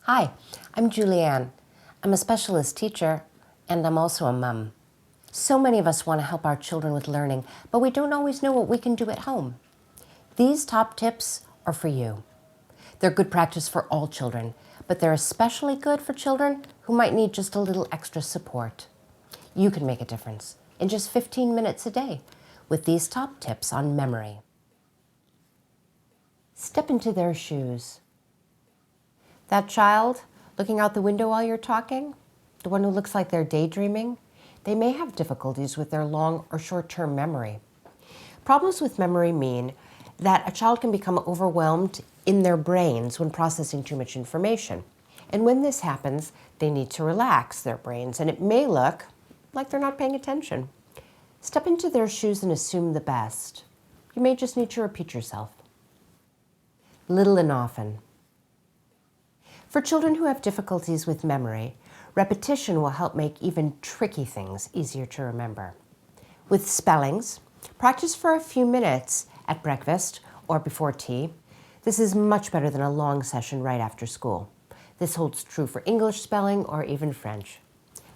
Hi, I'm Julianne. I'm a specialist teacher, and I'm also a mom. So many of us want to help our children with learning, but we don't always know what we can do at home. These top tips are for you. They're good practice for all children, but they're especially good for children who might need just a little extra support. You can make a difference in just 15 minutes a day with these top tips on memory. Step into their shoes. That child looking out the window while you're talking, the one who looks like they're daydreaming, they may have difficulties with their long or short-term memory. Problems with memory mean that a child can become overwhelmed in their brains when processing too much information. And when this happens, they need to relax their brains, and it may look like they're not paying attention. Step into their shoes and assume the best. You may just need to repeat yourself. Little and often. For children who have difficulties with memory, repetition will help make even tricky things easier to remember. With spellings, practice for a few minutes at breakfast or before tea. This is much better than a long session right after school. This holds true for English spelling or even French.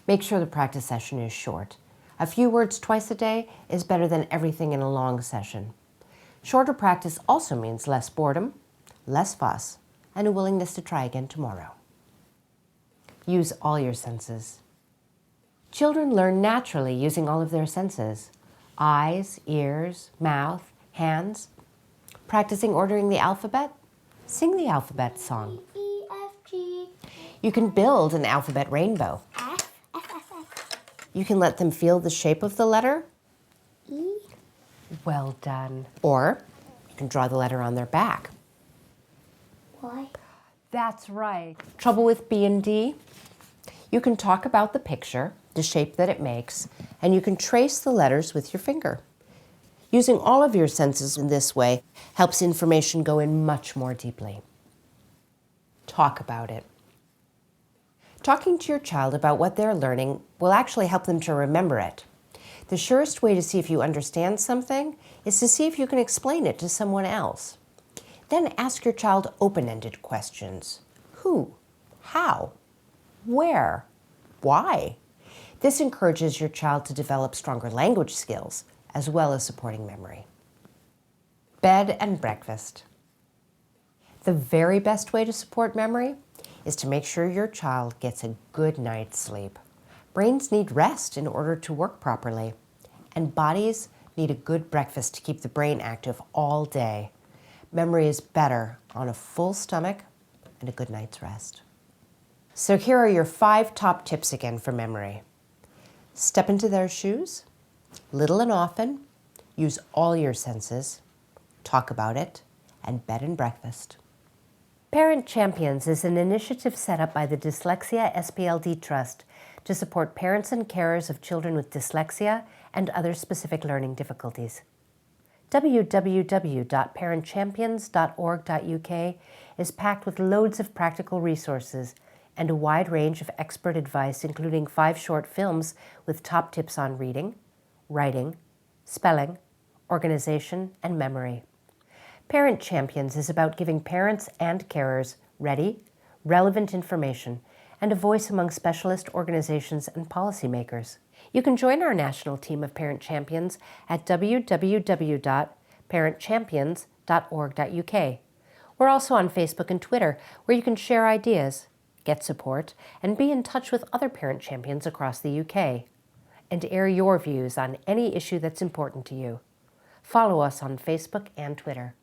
Make sure the practice session is short. A few words twice a day is better than everything in a long session. Shorter practice also means less boredom, less fuss, and a willingness to try again tomorrow. Use all your senses. Children learn naturally using all of their senses: eyes, ears, mouth, hands. Practicing ordering the alphabet? Sing the alphabet song. E, F, G. You can build an alphabet rainbow. F, F, F, F. You can let them feel the shape of the letter. E. Well done. Or you can draw the letter on their back. Y. That's right. Trouble with B and D? You can talk about the picture, the shape that it makes, and you can trace the letters with your finger. Using all of your senses in this way helps information go in much more deeply. Talk about it. Talking to your child about what they're learning will actually help them to remember it. The surest way to see if you understand something is to see if you can explain it to someone else. Then ask your child open-ended questions. Who? How? Where? Why? This encourages your child to develop stronger language skills as well as supporting memory. Bed and breakfast. The very best way to support memory is to make sure your child gets a good night's sleep. Brains need rest in order to work properly, and bodies need a good breakfast to keep the brain active all day. Memory is better on a full stomach and a good night's rest. So here are your 5 top tips again for memory. Step into their shoes, little and often, use all your senses, talk about it, and bed and breakfast. Parent Champions is an initiative set up by the Dyslexia SPLD Trust to support parents and carers of children with dyslexia and other specific learning difficulties. www.parentchampions.org.uk is packed with loads of practical resources and a wide range of expert advice, including 5 short films with top tips on reading, writing, spelling, organization, and memory. Parent Champions is about giving parents and carers ready, relevant information and a voice among specialist organizations and policymakers. You can join our national team of Parent Champions at www.parentchampions.org.uk. We're also on Facebook and Twitter, where you can share ideas, get support, and be in touch with other Parent Champions across the UK, and air your views on any issue that's important to you. Follow us on Facebook and Twitter.